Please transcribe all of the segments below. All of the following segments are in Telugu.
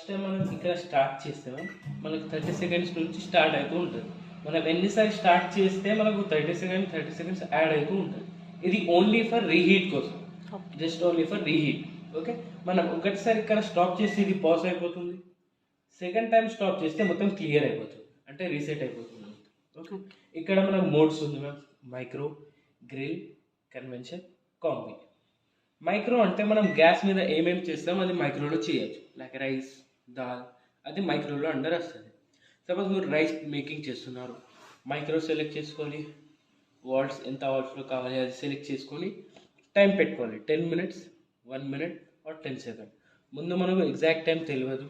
ఫస్ట్ టైం మనం ఇక్కడ స్టార్ట్ చేస్తాం, మనకు 30 సెకండ్స్ నుంచి స్టార్ట్ అవుతూ ఉంటుంది. మనం ఎన్నిసార్లు స్టార్ట్ చేస్తే మనకు 30 సెకండ్స్ యాడ్ అవుతూ ఉంటుంది. ఇది ఓన్లీ ఫర్ రీహీట్ కోసం, just only for reheat. Okay, మనం ఒకటిసారి ఇక్కడ స్టాప్ చేసి ఇది పాజ్ అయిపోతుంది. సెకండ్ టైం స్టాప్ చేస్తే మొత్తం క్లియర్ అయిపోతుంది, అంటే రీసెట్ అయిపోతుంది. ఓకే, ఇక్కడ మనకు మోడ్స్ ఉంది ma'am: micro, grill, convention, combi. Micro అంటే మనం గ్యాస్ మీద ఏమేమి చేస్తాం అది మైక్రోలో చేయొచ్చు. లైక్ రైస్, దాల్, అది మైక్రోలో అండర్ వస్తుంది. సపోజ్ మీరు రైస్ మేకింగ్ చేస్తున్నారు, మైక్రో సెలెక్ట్ చేసుకోవాలి, వాట్స్ ఎంత వాట్స్లో కావాలి అది సెలెక్ట్ చేసుకొని టైం పెట్టుకోవాలి. 10 మినిట్స్, 1 మినిట్ ఆర్ 10 సెకండ్. ముందు మనకు ఎగ్జాక్ట్ టైం తెలియదు,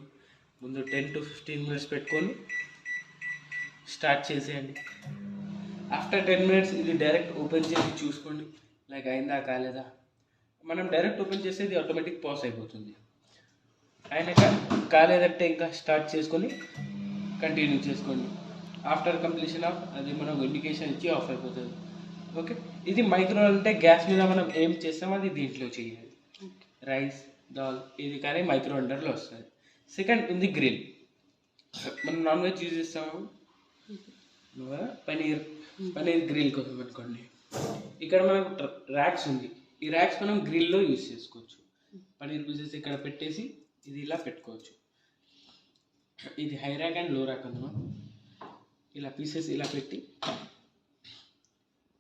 ముందు 10 to 15 మినిట్స్ పెట్టుకొని స్టార్ట్ చేసేయండి. ఆఫ్టర్ 10 మినిట్స్ ఇది డైరెక్ట్ ఓపెన్ చేసి చూసుకోండి, లైక్ అయిందా కాలేదా. మనం డైరెక్ట్ ఓపెన్ చేస్తే ఇది ఆటోమేటిక్ పాజ్ అయిపోతుంది. అయినాక కాలేదంటే ఇంకా స్టార్ట్ చేసుకొని కంటిన్యూ చేసుకోండి. ఆఫ్టర్ కంప్లీషన్ ఆఫ్ అది మనం ఇండికేషన్ ఇచ్చి ఆఫ్ అయిపోతుంది. ఓకే, ఇది మైక్రో అంటే గ్యాస్ మీద మనం ఏం చేస్తామో అది దీంట్లో చేయాలి. రైస్, దాల్ ఇది కానీ మైక్రో అండర్లో వస్తుంది. సెకండ్ ఉంది గ్రిల్. మనం నాన్ వెజ్ యూజ్ చేస్తాము, పనీర్ గ్రిల్ కోసం అనుకోండి. ఇక్కడ మనకు ర్యాక్స్ ఉంది, ఈ ర్యాక్స్ మనం గ్రిల్లో యూజ్ చేసుకోవచ్చు. పనీర్ పీసెస్ ఇక్కడ పెట్టేసి ఇది ఇలా పెట్టుకోవచ్చు. ఇది హై ర్యాక్ అండ్ లో ర్యాక్ అన్నమాట. ఇలా పీసెస్ ఇలా పెట్టి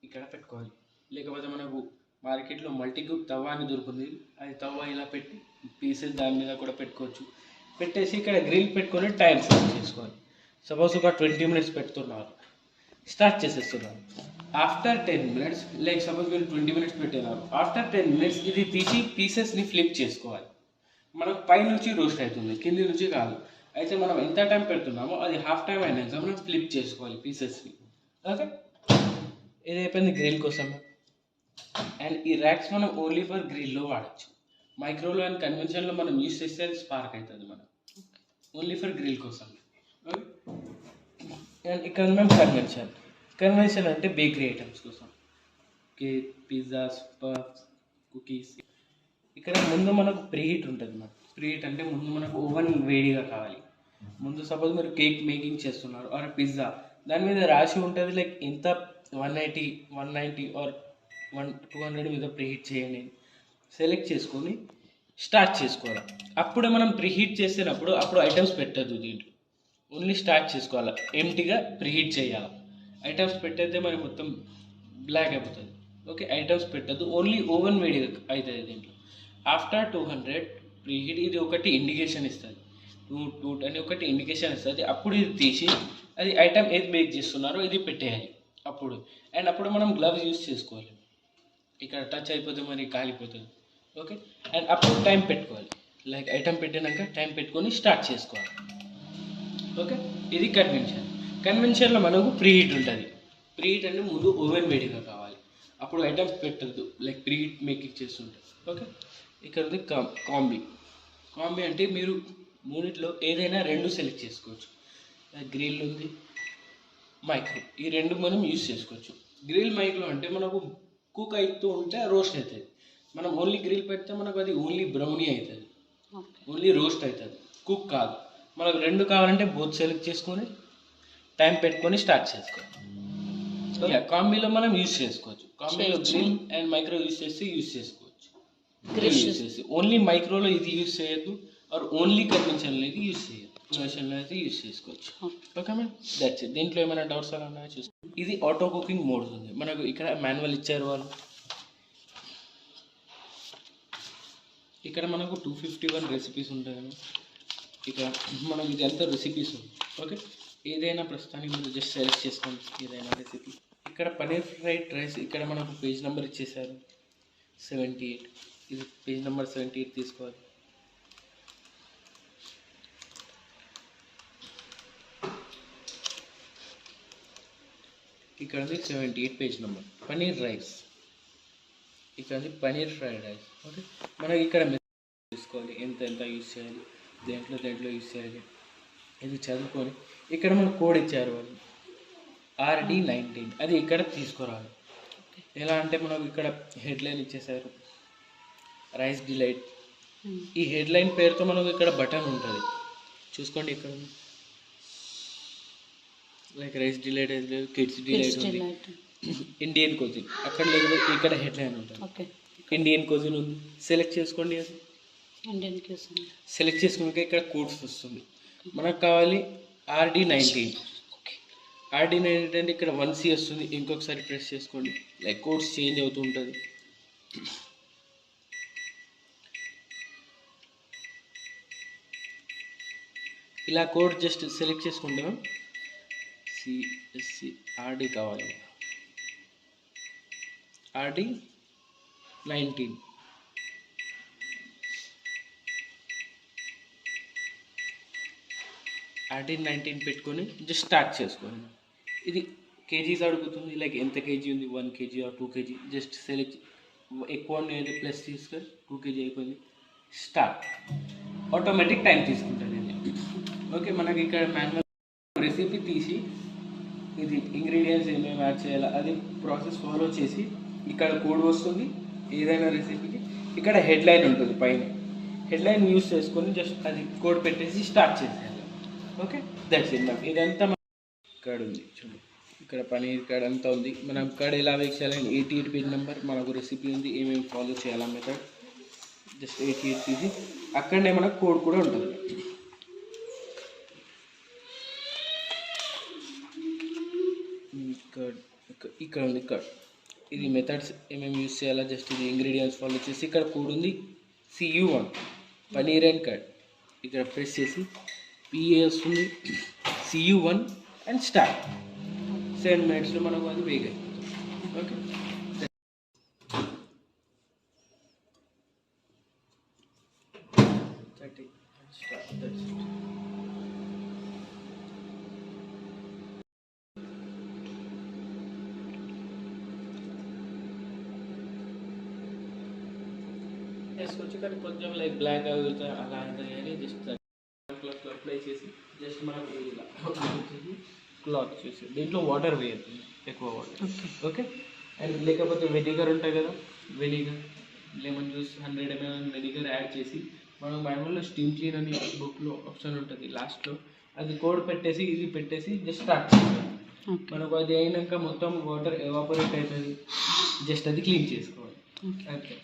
ఇక్కడ పెట్టుకోవాలి. లేకపోతే మనకు మార్కెట్లో మల్టీగ్రూప్ తవ్వ అని దొరుకుతుంది, అది తవ్వ ఇలా పెట్టి పీసెస్ దాని మీద కూడా పెట్టుకోవచ్చు. పెట్టేసి ఇక్కడ గ్రిల్ పెట్టుకొని టైం సెట్ చేసుకోవాలి. సపోజ్ ఒక 20 మినిట్స్ పెడుతున్నారు, స్టార్ట్ చేసేస్తున్నారు. ఆఫ్టర్ 10 మినిట్స్, లైక్ సపోజ్ మీరు 20 మినిట్స్ పెట్టినారు, ఆఫ్టర్ 10 మినిట్స్ ఇది తీసి పీసెస్ని ఫ్లిప్ చేసుకోవాలి. మనకు పై నుంచి రోస్ట్ అవుతుంది, కింది నుంచి కాదు. అయితే మనం ఎంత టైం పెడుతున్నామో అది హాఫ్ టైం అయినాక మనం ఫ్లిప్ చేసుకోవాలి పీసెస్ని. ఓకే, ఇది అయిపోయింది గ్రిల్ కోసం. అండ్ ఈ ర్యాక్స్ మనం ఓన్లీ ఫర్ గ్రిల్లో వాడచ్చు. మైక్రోలో అండ్ కన్వెన్షన్లో మనం యూస్ చేస్తే అది స్పార్క్ అవుతుంది, మనం ఓన్లీ ఫర్ గ్రిల్ కోసం. ఓకే, అండ్ ఇక్కడ మేము కన్వెన్షన్ అంటే బేకరీ ఐటమ్స్ కోసం, కేక్, పిజ్జాస్, పఫ్స్, కుకీస్. ఇక్కడ ముందు మనకు ప్రీహీట్ ఉంటుంది. మనకు ప్రీహీట్ అంటే ముందు మనకు ఓవెన్ వేడిగా కావాలి. ముందు సపోజ్ మీరు కేక్ మేకింగ్ చేస్తున్నారు ఆర్ పిజ్జా, దాని మీద రాసి ఉంటుంది లైక్ ఎంత 180, 190 ఆర్ 200 మీద ప్రీహీట్ చేయండి. సెలెక్ట్ చేసుకొని స్టార్ట్ చేసుకోవాలి. అప్పుడే మనం ప్రీహీట్ చేసేటప్పుడు అప్పుడు ఐటమ్స్ పెట్టద్దు దీంట్లో, ఓన్లీ స్టార్ట్ చేసుకోవాలి. ఎంటీగా ప్రీహీట్ చేయాలి. ఐటమ్స్ పెట్టేస్తే మరి మొత్తం బ్లాక్ అయిపోతుంది. ఓకే, ఐటమ్స్ పెట్టద్దు, ఓన్లీ ఓవెన్ వేడిగా అవుతుంది దీంట్లో. ఆఫ్టర్ 200 ప్రీహీట్ ఇది ఒకటి ఇండికేషన్ ఇస్తుంది, 2 అని ఒకటి ఇండికేషన్ ఇస్తుంది. అప్పుడు ఇది తీసి అది ఐటమ్ ఏది బేక్ చేస్తున్నారో ఇది పెట్టేయాలి అప్పుడు. అండ్ అప్పుడు మనం గ్లవ్స్ యూజ్ చేసుకోవాలి, ఇక్కడ టచ్ అయిపోతే మరి కాలిపోతుంది. ఓకే, అండ్ అప్పుడు టైం పెట్టుకోవాలి, లైక్ ఐటమ్ పెట్టినాక టైం పెట్టుకొని స్టార్ట్ చేసుకోవాలి. ఓకే, ఇది కన్వెన్షన్లో మనకు ప్రీహీట్ ఉంటుంది. ప్రీహీట్ అంటే ముందు ఓవెన్ వేడిగా కావాలి, అప్పుడు ఐటమ్స్ పెట్టద్దు, లైక్ ప్రీహీట్ మేకింగ్ చేస్తుంటారు. ఓకే, ఇక్కడ ఉంది కాంబీ అంటే మీరు మూడిట్లో ఏదైనా 2 సెలెక్ట్ చేసుకోవచ్చు. గ్రిల్ ఉంది, మైక్రో, ఈ 2 మనం యూజ్ చేసుకోవచ్చు. గ్రిల్ మైక్రో అంటే మనకు కుక్ అవుతూ ఉంటే రోస్ట్ అవుతుంది. మనం ఓన్లీ గ్రిల్ పెడితే మనకు అది ఓన్లీ బ్రౌనీ అవుతుంది, ఓన్లీ రోస్ట్ అవుతుంది, కుక్ కాదు. మనకు 2 కావాలంటే బోత్ సెలెక్ట్ చేసుకొని టైం పెట్టుకొని స్టార్ట్ చేసుకోవాలి. కాంబీలో మనం యూజ్ చేసుకోవచ్చు. కాంబీలో గ్రిల్ అండ్ మైక్రో యూజ్ చేసుకోవచ్చు. గ్రిల్ యూజ్ చేసి ఓన్లీ మైక్రోలో ఇది యూజ్ చేయొద్దు, ఆర్ ఓన్లీ కన్వెన్షన్లో ఇది యూజ్ చేయొద్దు. కన్వెన్షన్లో అయితే యూజ్ చేసుకోవచ్చు. Okay ma'am, that's it. దీంట్లో ఏమైనా డౌట్స్ అలా ఉన్నాయో చూసుకో. ఇది ఆటో కుకింగ్ మోడ్ ఉంది. మనకు ఇక్కడ మాన్యువల్ ఇచ్చారు వాళ్ళు. ఇక్కడ మనకు 251 రెసిపీస్ ఉంటాయి. ఇక్కడ మనం ఇది అంతా రెసిపీస్ ఉంది. ఓకే, ఏదైనా ప్రస్తుతానికి మీరు జస్ట్ సెలెక్ట్ చేసుకోండి ఏదైనా రెసిపీ. ఇక్కడ పనీర్ ఫ్రైడ్ రైస్, ఇక్కడ మనకు పేజ్ నెంబర్ ఇచ్చేసారు 78. ఇది పేజ్ నెంబర్ 78 తీసుకోవాలి. ఇక్కడ 78 పేజ్ నెంబర్. పనీర్ రైస్, ఇక్కడ పనీర్ ఫ్రైడ్ రైస్. ఓకే, మనకి ఇక్కడ తీసుకోవాలి ఎంత యూజ్ చేయాలి, దేంట్లో యూజ్ చేయాలి ఇది చదువుకొని. ఇక్కడ మనకు కోడ్ ఇచ్చారు వాళ్ళు RD19, అది ఇక్కడ తీసుకురావాలి. ఎలా అంటే మనకు ఇక్కడ హెడ్లైన్ ఇచ్చేసారు రైస్ డిలైట్. ఈ హెడ్లైన్ పేరుతో మనకు ఇక్కడ బటన్ ఉంటుంది, చూసుకోండి ఇక్కడ లైక్ రైస్ డిలైట్ అయితే లేదు, కిడ్స్ డిలైట్ ఉంది, ఇండియన్ కుజిన్ అక్కడ లేకపోతే ఇక్కడ హెడ్లైన్ ఉంటుంది, ఇండియన్ కుజిన్ ఉంది. సెలెక్ట్ చేసుకోండి, అది ఇండియన్ కుజిన్ సెలెక్ట్ చేసుకున్నాక ఇక్కడ కోడ్స్ వస్తుంది. మనకు కావాలి RD19. RD19 అంటే ఇక్కడ 1C వస్తుంది. ఇంకొకసారి ప్రెస్ చేసుకోండి, లైక్ కోడ్స్ చేంజ్ అవుతూ ఉంటుంది. ఇలా కోడ్ జస్ట్ సెలెక్ట్ చేసుకుంటాం. CSC RD కావాలి, RD19. RD19 పెట్టుకొని జస్ట్ స్టార్ట్ చేసుకోండి. ఇది కేజీస్ అడుగుతుంది, లైక్ ఎంత కేజీ ఉంది, 1 kg or 2 kg. Just select, ఎక్కువ అనేది ప్లస్ తీసుకొని 2 kg అయిపోయింది. స్టార్ట్. ఆటోమేటిక్ టైం తీసుకుంటాను ఇది. ఓకే, మనకి ఇక్కడ మాన్యువల్ రెసిపీ తీసి ఇది ఇంగ్రీడియంట్స్ ఏమేమి యాడ్ చేయాలో అది ప్రాసెస్ ఫాలో చేసి ఇక్కడ కోడ్ వస్తుంది. ఏదైనా రెసిపీకి ఇక్కడ హెడ్లైన్ ఉంటుంది, పైన హెడ్లైన్ యూస్ చేసుకొని జస్ట్ అది కోడ్ పెట్టేసి స్టార్ట్ చేసేయాలి. Okay, that's it ma'am. ఇదంతా కర్డ్ ఉంది చూడండి, ఇక్కడ పనీర్ కర్డ్ అంతా ఉంది. మనం కర్డ్ ఎలా వేక్ చేయాలని 88 పేజ్ నెంబర్ మనకు రెసిపీ ఉంది, ఏమేమి ఫాలో చేయాలా మెథడ్. జస్ట్ 88 తీసి అక్కడనే మనకు కోడ్ కూడా ఉంటుంది. కర్డ్ ఇక్కడ ఉంది కర్డ్. ఇది మెథడ్స్ ఏమేమి యూస్ చేయాలా, జస్ట్ ఇది ఇంగ్రీడియంట్స్ ఫాలో చేసి ఇక్కడ కోడ్ ఉంది CU1 పనీర్ అండ్ కర్డ్. ఇక్కడ ప్రెస్ చేసి PA వస్తుంది, CU1 అండ్ స్టార్ట్. 7 minutesలో మనకు అది వేగ్ అయిపోతుంది. ఓకే, వేసుకొచ్చి కానీ కొంచెం లైక్ బ్లాక్ అవుతుంది అలా అవుతుంది కానీ జస్ట్ క్లాత్ అప్లై చేసి జస్ట్ మనం ఇలా క్లాత్ చేసి దీంట్లో వాటర్ వేయద్దు, ఎక్కువ వాటర్. ఓకే, అండ్ లేకపోతే వెనిగర్ ఉంటాయి కదా, vinegar lemon juice 100 ml vinegar add చేసి మనం మాన్యువల్లో స్టీమ్ క్లీన్ అని బుక్లో ఆప్షన్ ఉంటుంది లాస్ట్లో, అది కోడ్ పెట్టేసి ఇది పెట్టేసి జస్ట్ స్టార్ట్ చేయాలి. మనకు అది అయినాక మొత్తం వాటర్ ఎవాపరేట్ అవుతుంది, జస్ట్ అది క్లీన్ చేసుకోవాలి అంతే.